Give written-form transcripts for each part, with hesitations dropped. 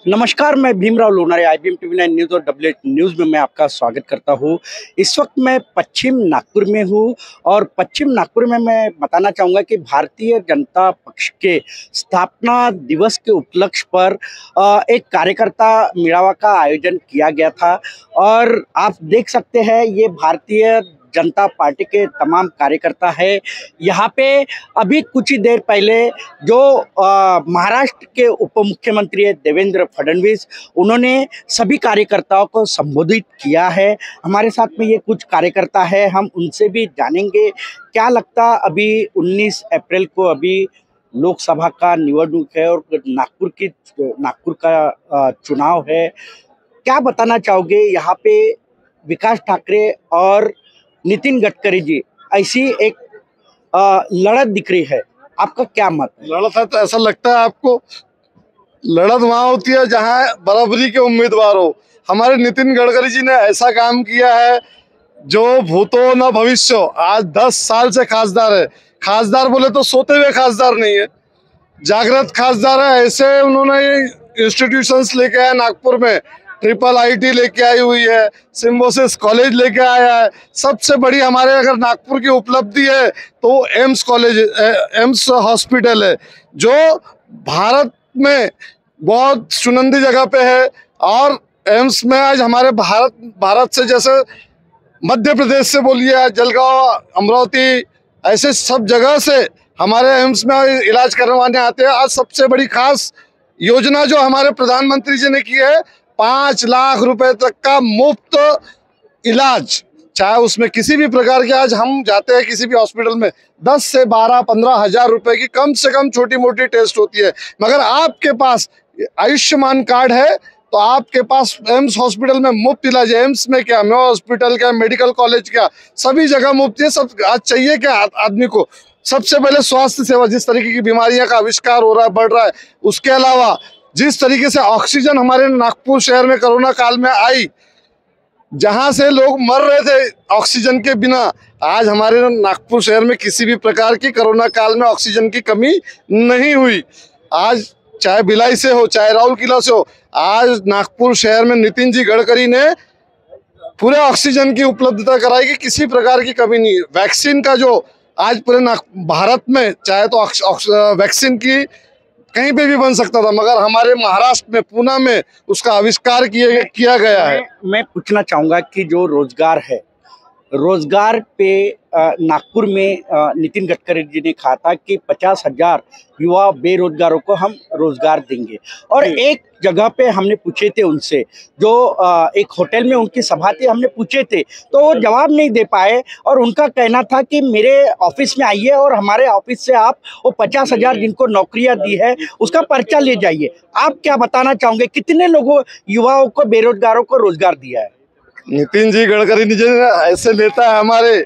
नमस्कार, मैं Bhimrao Lonare IBM TV 9 news और WH न्यूज़ में मैं आपका स्वागत करता हूँ। इस वक्त मैं पश्चिम नागपुर में हूँ और पश्चिम नागपुर में मैं बताना चाहूँगा कि भारतीय जनता पक्ष के स्थापना दिवस के उपलक्ष्य पर एक कार्यकर्ता मेळावा का आयोजन किया गया था और आप देख सकते हैं ये भारतीय जनता पार्टी के तमाम कार्यकर्ता है। यहाँ पे अभी कुछ ही देर पहले जो महाराष्ट्र के उप मुख्यमंत्री है देवेंद्र फडणवीस, उन्होंने सभी कार्यकर्ताओं को संबोधित किया है। हमारे साथ में ये कुछ कार्यकर्ता है, हम उनसे भी जानेंगे क्या लगता। अभी 19 अप्रैल को अभी लोकसभा का निवडणूक है और नागपुर का चुनाव है। क्या बताना चाहोगे यहाँ पे विकास ठाकरे और नितिन गडकरी जी ऐसी एक लड़त दिख रही है, आपका क्या मत है? लड़त है तो ऐसा लगता है आपको? लड़त वहां होती है जहां बराबरी के उम्मीदवार हो। हमारे नितिन गडकरी जी ने ऐसा काम किया है जो भूतो न भविष्य। आज 10 साल से खासदार है। खासदार बोले तो सोते हुए खासदार नहीं है, जागृत खासदार है। ऐसे उन्होंने इंस्टीट्यूशंस लेके आए नागपुर में, IIT लेके आई हुई है, सिम्बोसिस कॉलेज लेके आया है। सबसे बड़ी हमारे अगर नागपुर की उपलब्धि है तो एम्स कॉलेज, एम्स हॉस्पिटल है जो भारत में बहुत सुनंदी जगह पे है। और एम्स में आज हमारे भारत से जैसे मध्य प्रदेश से बोलिए, जलगांव, अमरावती, ऐसे सब जगह से हमारे एम्स में इलाज करवाने आते हैं। आज सबसे बड़ी खास योजना जो हमारे प्रधानमंत्री जी ने की है, 5 लाख रुपए तक का मुफ्त इलाज, चाहे उसमें किसी भी प्रकार के। आज हम जाते हैं किसी भी हॉस्पिटल में 10 से 12-15 हजार रुपए की कम से कम छोटी मोटी टेस्ट होती है, मगर आपके पास आयुष्मान कार्ड है तो आपके पास एम्स हॉस्पिटल में मुफ्त इलाज है। एम्स में क्या, मेयो हॉस्पिटल क्या, मेडिकल कॉलेज क्या, सभी जगह मुफ्त है। सब आज चाहिए क्या आदमी को? सबसे पहले स्वास्थ्य सेवा, जिस तरीके की बीमारियां का आविष्कार हो रहा है, बढ़ रहा है, उसके अलावा जिस तरीके से ऑक्सीजन हमारे नागपुर शहर में कोरोना काल में आई, जहां से लोग मर रहे थे ऑक्सीजन के बिना, आज हमारे नागपुर शहर में किसी भी प्रकार की कोरोना काल में ऑक्सीजन की कमी नहीं हुई। आज चाहे भिलाई से हो, चाहे राउरकेला से हो, आज नागपुर शहर में नितिन जी गडकरी ने पूरे ऑक्सीजन की उपलब्धता कराई कि किसी प्रकार की कमी नहीं है। वैक्सीन का जो आज पूरे भारत में चाहे तो वैक्सीन की कहीं पे भी बन सकता था, मगर हमारे महाराष्ट्र में पुणे में उसका आविष्कार किया गया है। मैं पूछना चाहूंगा कि जो रोजगार है, रोजगार पे नागपुर में नितिन गडकरी जी ने कहा था कि 50,000 युवा बेरोजगारों को हम रोजगार देंगे। और एक जगह पे हमने पूछे थे उनसे, जो एक होटल में उनकी सभा थी, हमने पूछे थे तो वो जवाब नहीं दे पाए और उनका कहना था कि मेरे ऑफिस में आइए और हमारे ऑफिस से आप वो 50,000 जिनको नौकरियां दी है उसका पर्चा ले जाइए। आप क्या बताना चाहोगे, कितने लोगों युवाओं को, बेरोजगारों को रोजगार दिया है? नितिन जी गडकरी जी ने ऐसे नेता है हमारे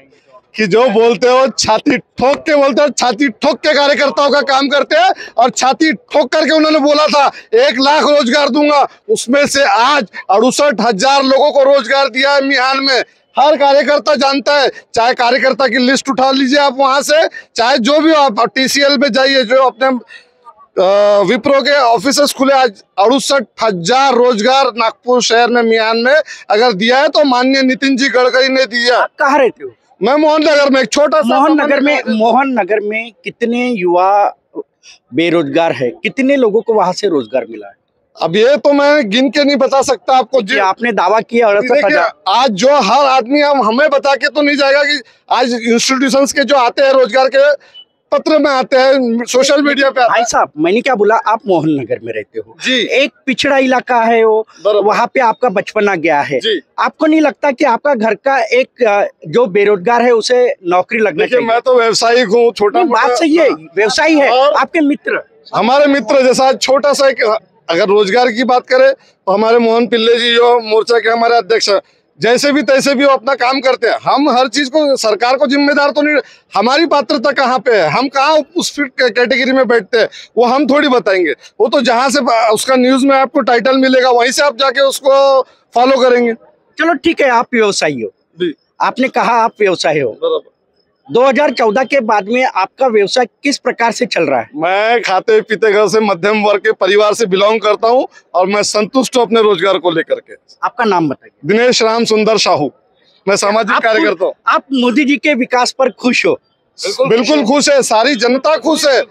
कि जो बोलते हो छाती ठोक के बोलते हो, छाती ठोक के कार्यकर्ताओं का काम करते हैं। और छाती ठोक करके उन्होंने बोला था 1 लाख रोजगार दूंगा, उसमें से आज 68,000 लोगों को रोजगार दिया है मिहान में। हर कार्यकर्ता जानता है, चाहे कार्यकर्ता की लिस्ट उठा लीजिए आप वहां से, चाहे जो भी आप TCL पे जाइए, जो अपने विप्रो के ऑफिसेस खुले, आज 68,000 रोजगार नागपुर शहर में मिहान में अगर दिया है तो माननीय नितिन जी गडकरी ने दिया। आप कहाँ रहते हो? मैं मोहन नगर में, एक छोटा सा मोहन नगर में कितने युवा बेरोजगार है, कितने लोगों को वहां से रोजगार मिला है? अब ये तो मैं गिन के नहीं बता सकता आपको जी। आपने दावा किया 68,000। आज जो हर आदमी हमें बता के तो नहीं जाएगा कि आज इंस्टीट्यूशंस के जो आते हैं रोजगार के पत्र में आते हैं, सोशल मीडिया पे। भाई साहब, मैंने क्या बोला, आप मोहन नगर में रहते हो जी, एक पिछड़ा इलाका है वो, वहाँ पे आपका बचपना गया है जी। आपको नहीं लगता कि आपका घर का एक जो बेरोजगार है उसे नौकरी लगना चाहिए? मैं तो व्यवसायिक हूँ, छोटा बात सही है, व्यवसायी है। आपके मित्र, हमारे मित्र जैसा छोटा सा एक, अगर रोजगार की बात करें तो हमारे मोहन पिल्ले जी जो मोर्चा के हमारे अध्यक्ष, जैसे भी तैसे भी वो अपना काम करते हैं। हम हर चीज को, सरकार को जिम्मेदार तो नहीं, हमारी पात्रता कहाँ पे है, हम कहाँ उस फिट कैटेगरी में बैठते हैं, वो हम थोड़ी बताएंगे। वो तो जहां से उसका न्यूज में आपको टाइटल मिलेगा वहीं से आप जाके उसको फॉलो करेंगे। चलो ठीक है, आप व्यवसायी हो, आपने कहा आप व्यवसायी हो, 2014 के बाद में आपका व्यवसाय किस प्रकार से चल रहा है? मैं खाते पीते घर से मध्यम वर्ग के परिवार से बिलोंग करता हूं और मैं संतुष्ट हूं अपने रोजगार को लेकर के। आपका नाम बताइए। दिनेश राम सुंदर साहू, मैं सामाजिक कार्यकर्ता हूँ। आप मोदी जी के विकास पर खुश हो? बिल्कुल खुश है, सारी जनता खुश है,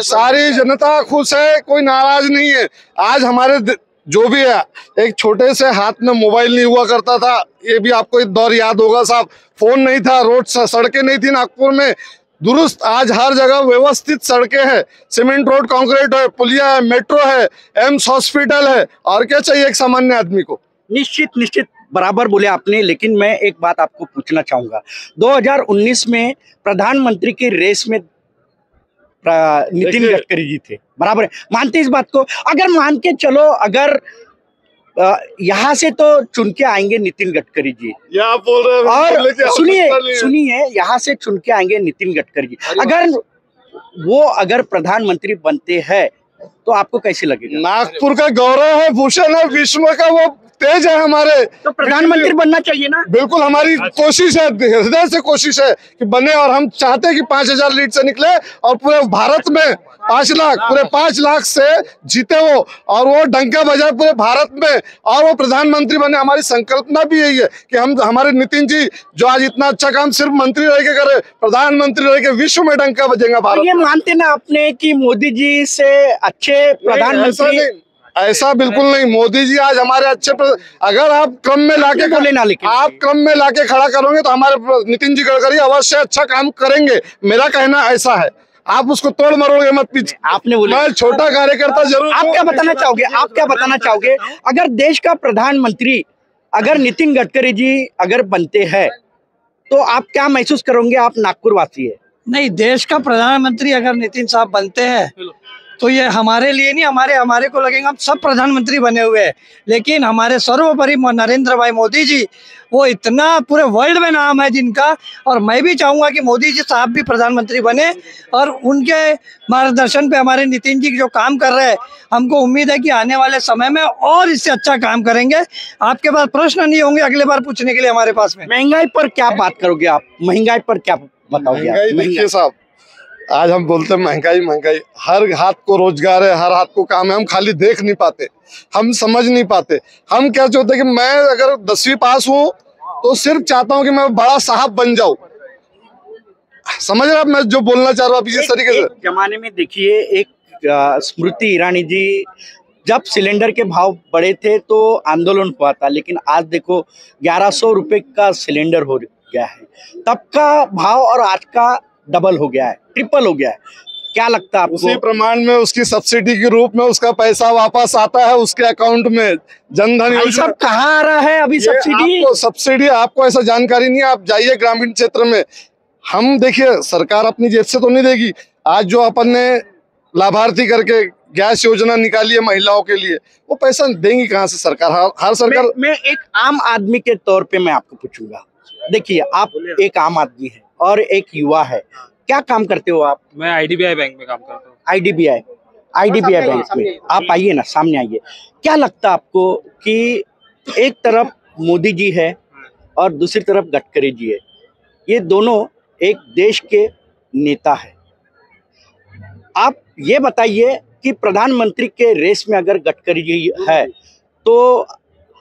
सारी जनता खुश है, कोई नाराज नहीं है। आज हमारे जो भी है, एक छोटे से हाथ में मोबाइल नहीं हुआ करता था, ये भी आपको एक दौर याद होगा साहब। फोन नहीं था, रोड सड़कें नहीं थी नागपुर में दुरुस्त। आज हर जगह व्यवस्थित सड़कें हैं, सीमेंट रोड, कंक्रीट है, पुलिया है, मेट्रो है, एम्स हॉस्पिटल है, और क्या चाहिए एक सामान्य आदमी को। निश्चित बराबर बोले आपने, लेकिन मैं एक बात आपको पूछना चाहूंगा। 2019 में प्रधानमंत्री की रेस में नितिन गडकरी जी थे, बराबर है, मानते इस बात को? अगर मान के चलो, अगर यहाँ से तो चुन के आएंगे नितिन गडकरी जी, ये आप बोल रहे हैं, और सुनिए यहाँ से चुन के आएंगे नितिन गडकरी जी, अगर प्रधानमंत्री बनते हैं तो आपको कैसे लगेगा? नागपुर का गौरव है, भूषण है, विश्व का वो तेज है हमारे। तो प्रधानमंत्री बनना चाहिए ना? बिल्कुल, हमारी कोशिश है, हृदय से कोशिश है कि बने, और हम चाहते हैं कि 5000 लीड से निकले और पूरे भारत में 5 लाख, पूरे 5 लाख से जीते वो, और वो डंका बजाए पूरे भारत में, और वो प्रधानमंत्री बने। हमारी संकल्पना भी यही है कि हम, हमारे नितिन जी जो आज इतना अच्छा काम सिर्फ मंत्री रह के करे, प्रधानमंत्री रह के विश्व में डंका बजेगा भारत। ये मानते ना आपने कि मोदी जी से अच्छे प्रधानमंत्री? ऐसा बिल्कुल नहीं, मोदी जी आज हमारे अच्छे अगर आप क्रम में लाके आप क्रम में लाके खड़ा करोगे तो हमारे नितिन जी गडकरी अवश्य अच्छा काम करेंगे। मेरा कहना ऐसा है, आप उसको तोड़ मरोगे मत पीछे। आपने बोला मैं छोटा कार्यकर्ता जरूर। आप क्या बताना चाहोगे? आप क्या बताना चाहोगे? अगर देश का प्रधानमंत्री अगर नितिन गडकरी जी अगर बनते हैं तो आप क्या महसूस करोगे? आप नागपुर वासी है। नहीं, देश का प्रधानमंत्री अगर नितिन साहब बनते हैं तो ये हमारे लिए नहीं, हमारे को लगेगा हम सब प्रधानमंत्री बने हुए हैं, लेकिन हमारे सर्वोपरि नरेंद्र भाई मोदी जी, वो इतना पूरे वर्ल्ड में नाम है जिनका, और मैं भी चाहूँगा कि मोदी जी साहब भी प्रधानमंत्री बने, और उनके मार्गदर्शन पे हमारे नितिन जी जो काम कर रहे हैं, हमको उम्मीद है कि आने वाले समय में और इससे अच्छा काम करेंगे। आपके पास प्रश्न नहीं होंगे अगले बार पूछने के लिए हमारे पास में। महंगाई पर क्या बात करोगे आप? महंगाई पर क्या बताओगे? देखिए साहब, आज हम बोलते हैं महंगाई, हर हाथ को रोजगार है, हर हाथ को काम है, हम खाली देख नहीं पाते, हम समझ नहीं पाते। हम क्या चाहते हैं कि मैं अगर 10वीं पास हूँ तो सिर्फ चाहता हूँ कि मैं बड़ा साहब बन जाऊं। समझ रहे आप मैं जो बोलना चाह रहा हूँ? इस तरीके से जमाने में देखिए, एक स्मृति ईरानी जी, जब सिलेंडर के भाव बढ़े थे तो आंदोलन हुआ था, लेकिन आज देखो 1100 रुपए का सिलेंडर हो गया है। तब का भाव और आज का डबल हो गया है, ट्रिपल हो गया है। क्या लगता है आपको? उसी प्रमाण में उसकी सब्सिडी के रूप में उसका पैसा वापस आता है उसके अकाउंट में। जनधन योजना कहाँ आ रहा है अभी सब्सिडी? आपको ऐसा जानकारी नहीं है, आप जाइए ग्रामीण क्षेत्र में। हम देखिए, सरकार अपनी जेब से तो नहीं देगी। आज जो अपन ने लाभार्थी करके गैस योजना निकाली है महिलाओं के लिए, वो पैसा देंगी कहाँ से सरकार? हर सरकार। मैं एक आम आदमी के तौर पे मैं आपको पूछूंगा। देखिए, आप एक आम आदमी है और एक युवा है, क्या काम करते हो आप? मैं IDBI बैंक में काम करता हूँ। IDBI बैंक में आप आइए ना, सामने आइए। क्या लगता है आपको कि एक तरफ मोदी जी है और दूसरी तरफ गडकरी जी है, ये दोनों एक देश के नेता है। आप ये बताइए कि प्रधानमंत्री के रेस में अगर गडकरी जी है तो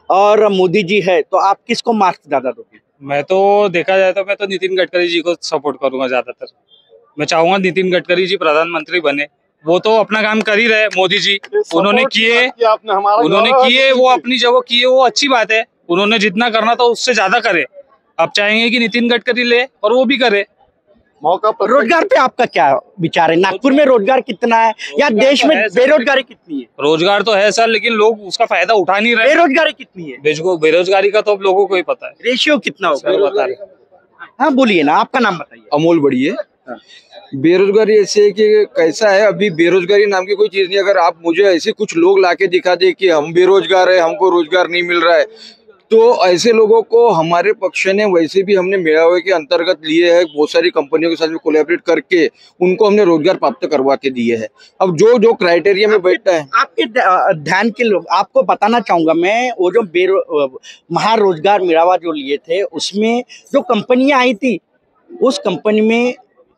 और मोदी जी है, तो आप किसको मार्क्स ज्यादा दोगे? मैं तो देखा जाए तो मैं तो नितिन गडकरी जी को सपोर्ट करूंगा ज्यादातर। मैं चाहूंगा नितिन गडकरी जी प्रधानमंत्री बने। वो तो अपना काम कर ही रहे, मोदी जी उन्होंने किए, वो अपनी जगह किए, वो अच्छी बात है। उन्होंने जितना करना था उससे ज्यादा करे। अब चाहेंगे कि नितिन गडकरी ले और वो भी करे। मौका पर रोजगार पे आपका क्या विचार है? नागपुर में रोजगार कितना है या देश में बेरोजगारी कितनी है? रोजगार तो है सर, लेकिन लोग उसका फायदा उठा नहीं रहे। बेरोजगारी कितनी है? बेरोजगारी का तो अब लोगों को ही पता है। रेशियो कितना होगा बता रहे? हाँ बोलिए ना, आपका नाम बताइए। अमोल बढ़िए। बेरोजगारी ऐसे है कि कैसा है, अभी बेरोजगारी नाम की कोई चीज नहीं। अगर आप मुझे ऐसे कुछ लोग लाके दिखा दे कि हम बेरोजगार है, हमको रोजगार नहीं मिल रहा है, तो ऐसे लोगों को हमारे पक्ष ने वैसे भी हमने मेळावे के अंतर्गत लिए है, बहुत सारी कंपनियों के साथ में कोलैबोरेट करके उनको हमने रोजगार प्राप्त करवा के दिए हैं। अब जो जो क्राइटेरिया में बैठता है, आपके ध्यान के लोग, आपको बताना चाहूंगा मैं, वो जो महारोजगार मेळावा जो लिए थे उसमें जो कंपनियां आई थी उस कंपनी में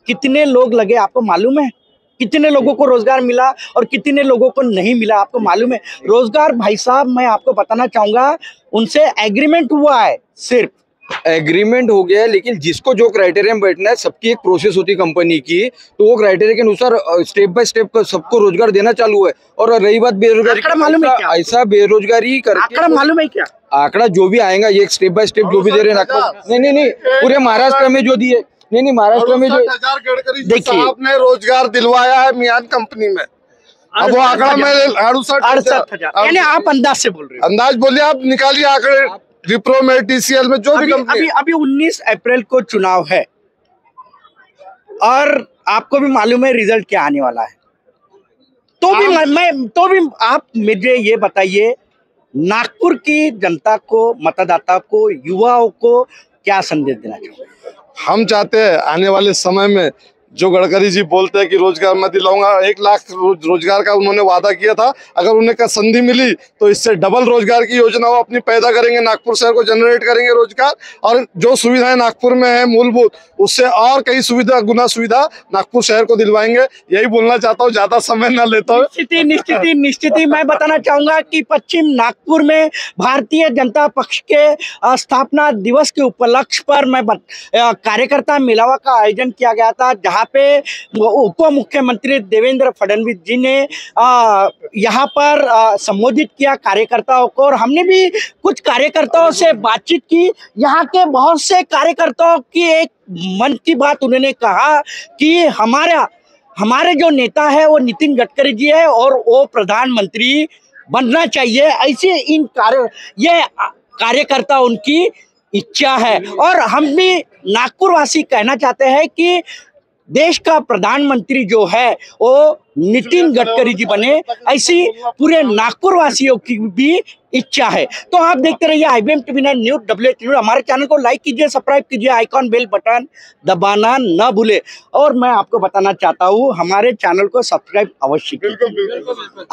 कितने लोग लगे आपको मालूम है? कितने लोगों को रोजगार मिला और कितने लोगों को नहीं मिला आपको मालूम है? रोजगार भाई साहब मैं आपको बताना चाहूंगा, उनसे एग्रीमेंट हुआ है, सिर्फ एग्रीमेंट हो गया है, लेकिन जिसको जो क्राइटेरिया में बैठना है, सबकी एक प्रोसेस होती है कंपनी की, तो वो क्राइटेरिया के अनुसार स्टेप बाय स्टेप सबको रोजगार देना चालू है। और रही बात बेरोजगारी, आंकड़ा मालूम है क्या? ऐसा बेरोजगारी करके आंकड़ा मालूम है क्या? आंकड़ा जो भी आएगा ये स्टेप बाय स्टेप जो भी दे रहे हैं, नहीं पूरे महाराष्ट्र में जो दिए, नहीं महाराष्ट्र में जो गडकरी देखिए साहब ने रोजगार दिलवाया है मियान कंपनी में। अब वो आंकड़ा मैं 68,000 यानी आप अंदाज से बोल रहे हो? अंदाज बोलिए, आप निकालिए आंकड़े, विप्रो में, TCL में, जो भी कंपनी। अभी 19 अप्रैल को चुनाव है और आपको भी मालूम है रिजल्ट क्या आने वाला है। तो भी आप मुझे ये बताइए, नागपुर की जनता को, मतदाता को, युवाओं को क्या संदेश देना चाहोगे? हम चाहते हैं आने वाले समय में जो गडकरी जी बोलते हैं कि रोजगार मैं दिलाऊंगा, 1 लाख रोजगार का उन्होंने वादा किया था, अगर उन्हें का संधि मिली तो इससे डबल रोजगार की योजना वो अपनी पैदा करेंगे, नागपुर शहर को जनरेट करेंगे रोजगार। और जो सुविधाएं नागपुर में है मूलभूत, उससे और कई सुविधा, गुना सुविधा नागपुर शहर को दिलवाएंगे। यही बोलना चाहता हूँ, ज्यादा समय न लेता हूँ। निश्चित ही मैं बताना चाहूंगा कि पश्चिम नागपुर में भारतीय जनता पक्ष के स्थापना दिवस के उपलक्ष्य पर मैं कार्यकर्ता मेलावा का आयोजन किया गया था, जहाँ पे उप मुख्यमंत्री देवेंद्र फडणवीस जी ने यहाँ पर संबोधित किया कार्यकर्ताओं को, और हमने भी कुछ कार्यकर्ताओं से बातचीत की। यहाँ के बहुत से कार्यकर्ताओं की एक मन की बात उन्होंने कहा कि हमारे जो नेता है वो नितिन गडकरी जी है और वो प्रधानमंत्री बनना चाहिए, ऐसे ये कार्यकर्ता उनकी इच्छा है। और हम भी नागपुर वासी कहना चाहते हैं कि देश का प्रधानमंत्री जो है वो नितिन गडकरी जी बने, ऐसी पूरे नागपुर वासियों की भी इच्छा है। तो आप देखते रहिए IBM TV9 news WH news. हमारे चैनल को लाइक कीजिए, सब्सक्राइब कीजिए, आइकॉन बेल बटन दबाना न भूले। और मैं आपको बताना चाहता हूँ, हमारे चैनल को सब्सक्राइब अवश्य कीजिए।